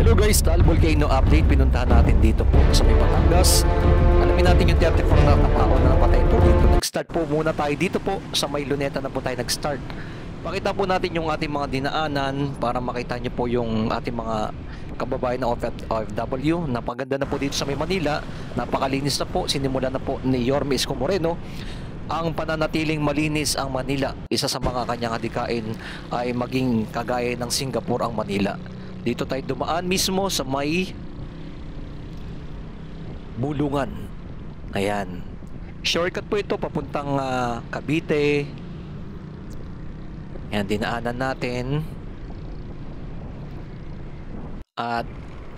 Hello guys, Taal Volcano Update. Pinuntahan natin dito po sa may Batangas. Alamin natin yung 34 na katao na napatay po dito. Nag-start po muna tayo dito po sa may Luneta na po tayo nag-start. Pakita po natin yung ating mga dinaanan para makita nyo po yung ating mga kababayan na OFW. Napaganda na po dito sa may Manila. Napakalinis na po. Sinimula na po ni Yorme Isko Moreno ang pananatiling malinis ang Manila. Isa sa mga kanyang adikain ay maging kagaya ng Singapore ang Manila. Dito tayo dumaan mismo sa may Bulungan. Ayan. Shortcut po ito papuntang Cavite. Ayan, dinaanan natin. At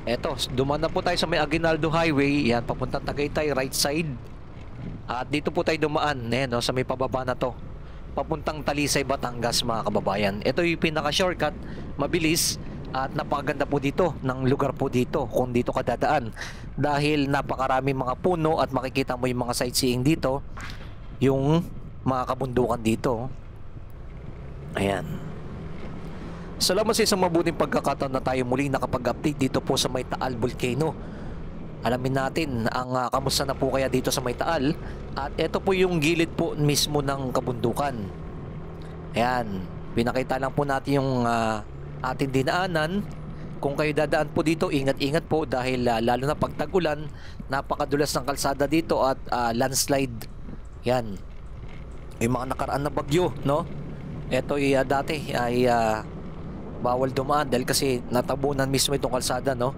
eto, dumaan na po tayo sa may Aguinaldo Highway. Ayan, papuntang Tagaytay, right side. At dito po tayo dumaan, no, sa may pababa na to. Papuntang Talisay, Batangas, mga kababayan. Ito yung pinaka-shortcut, mabilis. At napakaganda po dito ng lugar po dito kung dito ka dadaan, dahil napakarami mga puno at makikita mo yung mga sightseeing dito, yung mga kabundukan dito. Ayan. Salamat sa isang mabuting pagkakataon na tayo muling nakapag-update dito po sa may Taal Volcano. Alamin natin ang kamusta na po kaya dito sa may Taal. At ito po yung gilid po mismo ng kabundukan. Ayan, pinakita lang po natin yung ating dinaanan. Kung kayo dadaan po dito, ingat-ingat po dahil lalo na pag tag-ulan, napakadulas ng kalsada dito at landslide. Yan. Yung mga nakaraan na bagyo, no? Ito dati ay bawal dumaan dahil kasi natabunan mismo itong kalsada, no?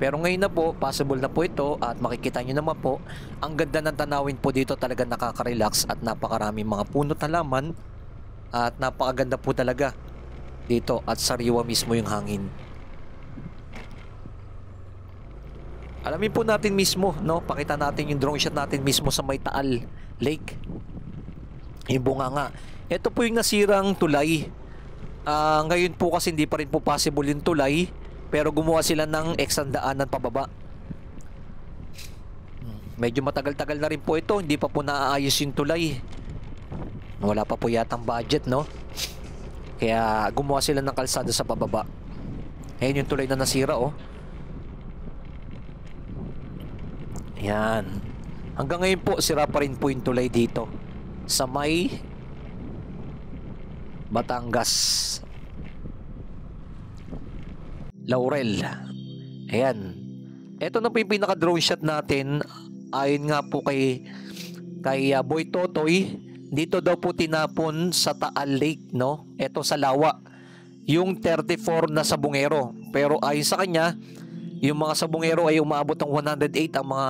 Pero ngayon na po, possible na po ito at makikita nyo naman po, ang ganda ng tanawin po dito, talaga nakaka-relax at napakaraming mga punot na laman at napakaganda po talaga dito at sariwa mismo yung hangin. Alamin po natin mismo, no? Pakita natin yung drone shot natin mismo sa may Taal Lake. Yung bunganga. Ito po yung nasirang tulay. Ngayon po kasi hindi pa rin po possible yung tulay, pero gumawa sila ng ekstra daanan pababa. Medyo matagal-tagal na rin po ito, hindi pa po naaayos yung tulay. Wala pa po yatang budget, no? Kaya gumawa sila ng kalsada sa pababa. Ayan yung tulay na nasira, oh. Ayan. Hanggang ngayon po, sira pa rin po yung tulay dito sa may Batangas, Laurel. Ayan. Ito na po yung pinaka-drone shot natin. Ayon nga po kay Boy Totoy, dito daw po tinapon sa Taal Lake, no? Ito sa Lawa, yung 34 na sabungero. Pero ayon sa kanya, yung mga sabungero ay umaabot ng 108 ang mga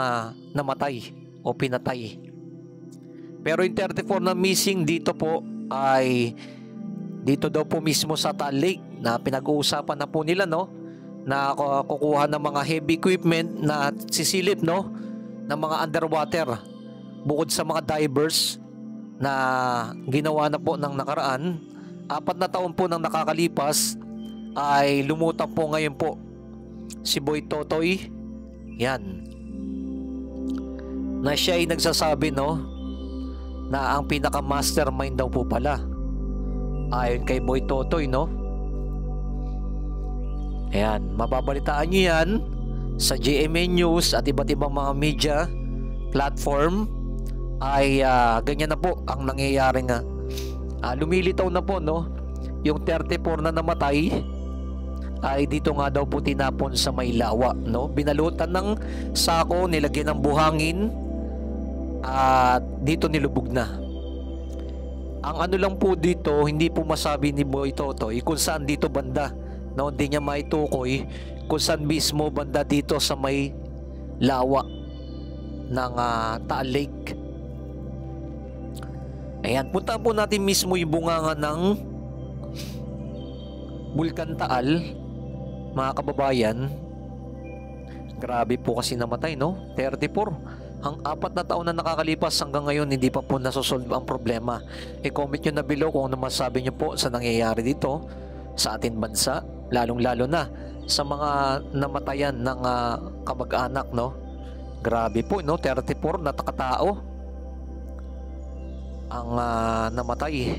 namatay o pinatay. Pero yung 34 na missing dito po ay dito daw po mismo sa Taal Lake, na pinag-uusapan na po nila, no? Na kukuha ng mga heavy equipment na sisilip, no? Ng mga underwater. Bukod sa mga divers na ginawa na po ng nakaraan, 4 na taon po nang nakakalipas, ay lumutang po ngayon po si Boy Totoy. Yan, na siya ay nagsasabi, no, na ang pinaka mastermind daw po pala, ayon kay Boy Totoy, no. Ayan, mababalitaan nyo yan sa GMA News at iba't ibang mga media platform. Ay ganyan na po ang nangyayari nga. Lumilitaw na po, no, yung 34 na namatay ay dito nga daw po tinapon sa may Lawa, no. Binalutan ng sako, nilagyan ng buhangin at dito nilubog na. Ang ano lang po dito, hindi po masabi ni Boy Totoy kung saan dito banda, no. Hindi niya maitukoy kung saan mismo banda dito sa may Lawa ng Taal Lake. Ayan, punta po natin mismo yung bunganga ng Bulkan Taal, mga kababayan. Grabe po kasi namatay, no? 34. Ang 4 na taon na nakakalipas, hanggang ngayon hindi pa po nasosolve ang problema. I-comment nyo na below kung ano masabi nyo po sa nangyayari dito sa ating bansa, lalong-lalo na sa mga namatayan ng kamag-anak, no? Grabe po, no? 34 na katao ang namatay.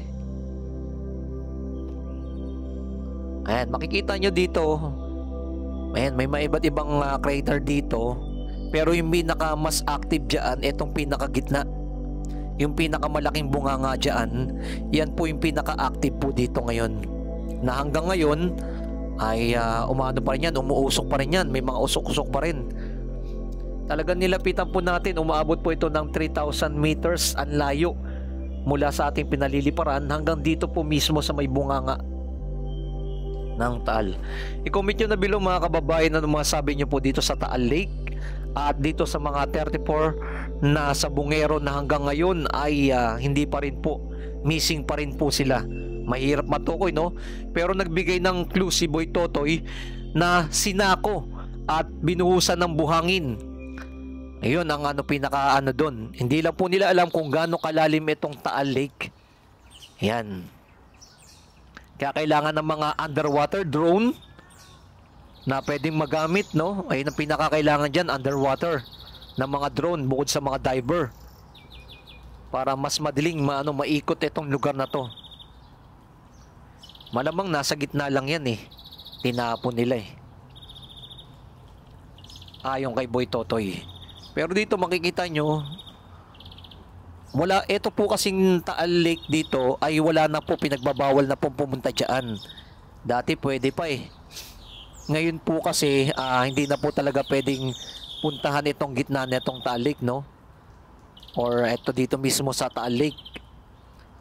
Ayan, makikita nyo dito Ayan, may mga iba't ibang crater dito. Pero yung pinaka mas active dyan, itong pinakagitna. Yung pinakamalaking bunganga dyan, yan po yung pinaka-active po dito ngayon. Na hanggang ngayon, ay umano pa rin yan, umuusok pa rin yan. May mga usok-usok pa rin. Talagang nilapitan po natin, umaabot po ito ng 3,000 meters ang layo mula sa ating pinaliliparan hanggang dito po mismo sa may bunganga ng Taal. I-comment nyo na below mga kababayan ano mga sabi nyo po dito sa Taal Lake at dito sa mga 34 na sa bungero na hanggang ngayon ay hindi pa rin po, missing pa rin po sila. Mahirap matukoy, no? Pero nagbigay ng clue si Boy Totoy na sinako at binuhusan ng buhangin. Ayun ang pinaka doon. Hindi lang po nila alam kung gaano kalalim itong Taal Lake. Yan. Kaya kailangan ng mga underwater drone na pwedeng magamit, no? Ayun ang pinakakailangan dyan, underwater na mga drone bukod sa mga diver. Para mas madaling maikot itong lugar na to. Malamang nasa gitna lang yan eh. Tinapon nila eh. Ayon kay Boy Totoy. Pero dito makikita nyo, wala, ito po kasing Taal Lake dito ay wala na po, pinagbabawal na po pumunta dyan. Dati pwede pa eh. Ngayon po kasi hindi na po talaga pwedeng puntahan itong gitna na itong Taal Lake, no? Or ito dito mismo sa Taal Lake.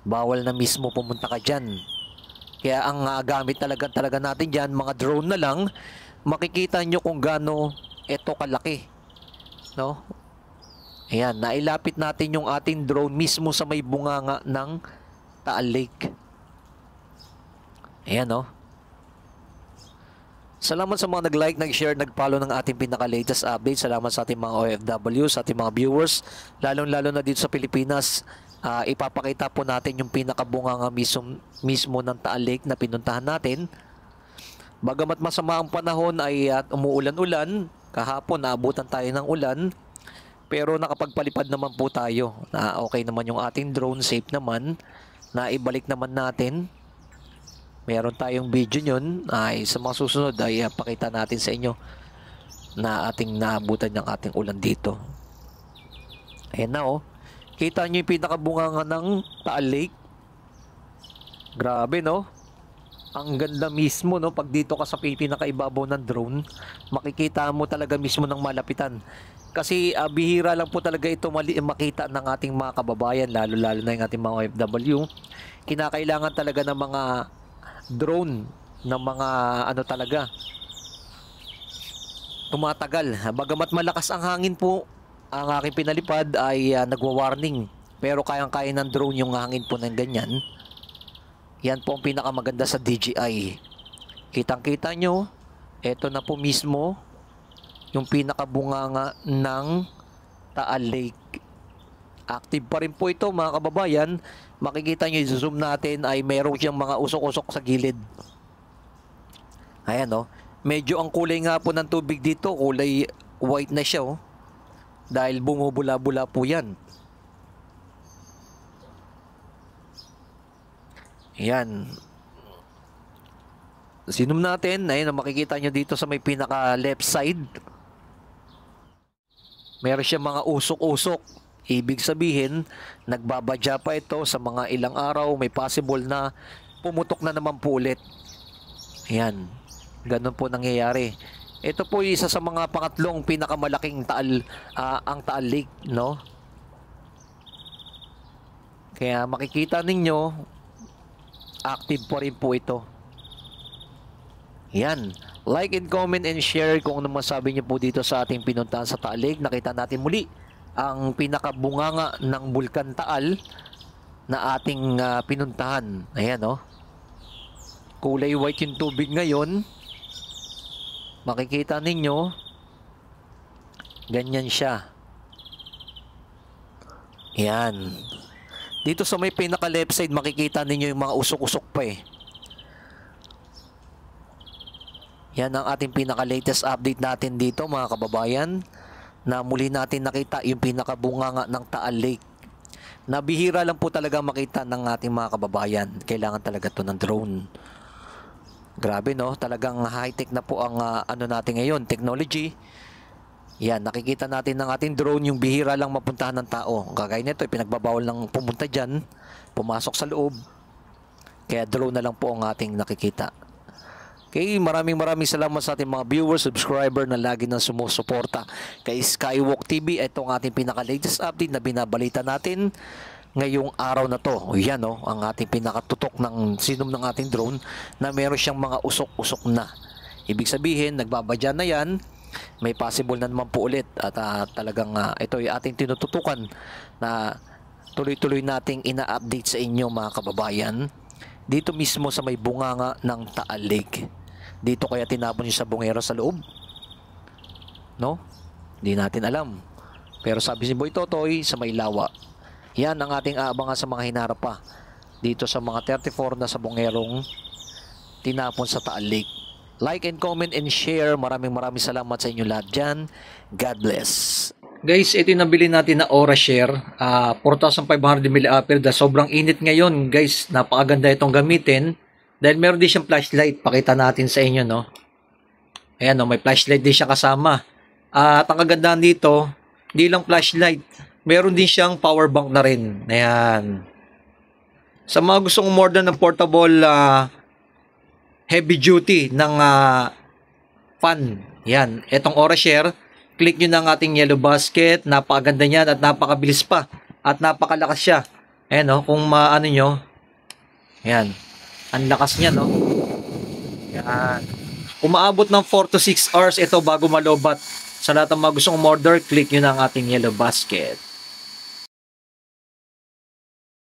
Bawal na mismo pumunta ka dyan. Kaya ang gamit talaga natin dyan, mga drone na lang, makikita nyo kung gaano ito kalaki. No? Ayan, nailapit natin yung ating drone mismo sa may bunganga ng Taal Lake. Ayan, no? Salamat sa mga nag-like, nag-share, nag-follow ng ating pinaka-latest update. Salamat sa ating mga OFW, sa ating mga viewers. Lalong-lalo na dito sa Pilipinas, ipapakita po natin yung pinaka-bunganga mismo ng Taal Lake na pinuntahan natin. Bagamat masama ang panahon ay umuulan-ulan, kahapon naabutan tayo ng ulan, pero nakapagpalipad naman po tayo na okay naman yung ating drone, safe naman, na ibalik naman natin. Meron tayong video nyon, ay sa mga susunod ay pakita natin sa inyo na ating naabutan ng ating ulan dito. Ayan na oh, kita nyo yung pinakabunganga ng Taal Lake. Grabe, no? Ang ganda mismo, no? Pag dito ka sa pinakaibabaw ng drone, makikita mo talaga mismo ng malapitan. Kasi bihira lang po talaga ito makita ng ating mga kababayan, lalo-lalo na yung ating mga OFW. Kinakailangan talaga ng mga drone, ng mga talaga, tumatagal. Bagamat malakas ang hangin po, ang aking pinalipad ay nagwa-warning. Pero kayang-kaya ng drone yung hangin po ng ganyan. Yan po ang pinakamaganda sa DJI. Kitang-kita nyo, eto na po mismo yung pinakabunganga ng Taal Lake. Active pa rin po ito mga kababayan. Makikita nyo, zoom natin ay meron siyang mga usok-usok sa gilid. Ayan o. Medyo ang kulay nga po ng tubig dito, kulay white na siya o. Dahil bumubula-bula po yan. Ayan. Zoom natin. Ayan, makikita nyo dito sa may pinaka left side. Meron siya mga usok-usok. Ibig sabihin, nagbabadya pa ito sa mga ilang araw. May possible na pumutok na naman po ulit. Ayan. Ganun po nangyayari. Ito po isa sa mga pangatlong pinakamalaking ang Taal Lake, no? Kaya makikita ninyo, active pa rin po ito. Yan. Like and comment and share kung ano masabi niyo po dito sa ating pinuntahan sa Taal Lake. Nakita natin muli ang pinakabunganga ng Bulkan Taal na ating pinuntahan. Ayan, no? Kulay white yung tubig ngayon. Makikita ninyo, ganyan siya. Yan. Dito sa may pinaka left side, makikita ninyo yung mga usok-usok pa eh. Yan ang ating pinaka latest update natin dito mga kababayan, na muli natin nakita yung pinakabunganga ng Taal Lake. Nabihira lang po talaga makita ng ating mga kababayan. Kailangan talaga to ng drone. Grabe no, talagang high-tech na po ang ano natin ngayon, technology. Yan, nakikita natin ng ating drone yung bihira lang mapuntahan ng tao. Kagaya nito, pinagbabawal ng pumunta dyan, pumasok sa loob. Kaya drone na lang po ang ating nakikita. Okay, maraming salamat sa ating mga viewers, subscriber na lagi nang sumusuporta kay Skywalk TV. Ito ang ating pinaka-latest update na binabalita natin ngayong araw na to. O yan o, ang ating pinakatutok ng sinom ng ating drone na meron siyang mga usok-usok na. Ibig sabihin, nagbabadya na yan, may possible na naman po ulit. At talagang ito yung ating tinututukan na tuloy-tuloy nating ina-update sa inyo mga kababayan. Dito mismo sa may bunganga ng Taalig. Dito kaya tinapon niyo sa bungero sa loob? No? Hindi natin alam. Pero sabi si Boy Totoy, sa may lawa. Yan ang ating aabangan sa mga hinarap pa. Dito sa mga 34 na sa bungerong tinapon sa Taalig. Like and comment and share. Maraming salamat sa inyo lahat dyan. God bless. Guys, ito yung nabili natin na Aura Share. 4,500 mAh. Dahil sobrang init ngayon. Guys, napakaganda itong gamitin. Dahil meron din siyang flashlight. Pakita natin sa inyo, no? Ayan, no? May flashlight din siya kasama. At ang kagandahan dito, hindi lang flashlight. Meron din siyang power bank na rin. Ayan. Sa mga gustong umorder ng portable heavy duty ng fan. Yan. Itong Aura Share. Click nyo ng ating yellow basket. Napakaganda niyan at napakabilis pa. At napakalakas siya. Ayan, no? Kung maano nyo. Ayan. Ang lakas niya, no? Yan. Umaabot ng 4 to 6 hours ito bago malobat. Sa lahat ng mga gustong umorder, click nyo ng ating yellow basket.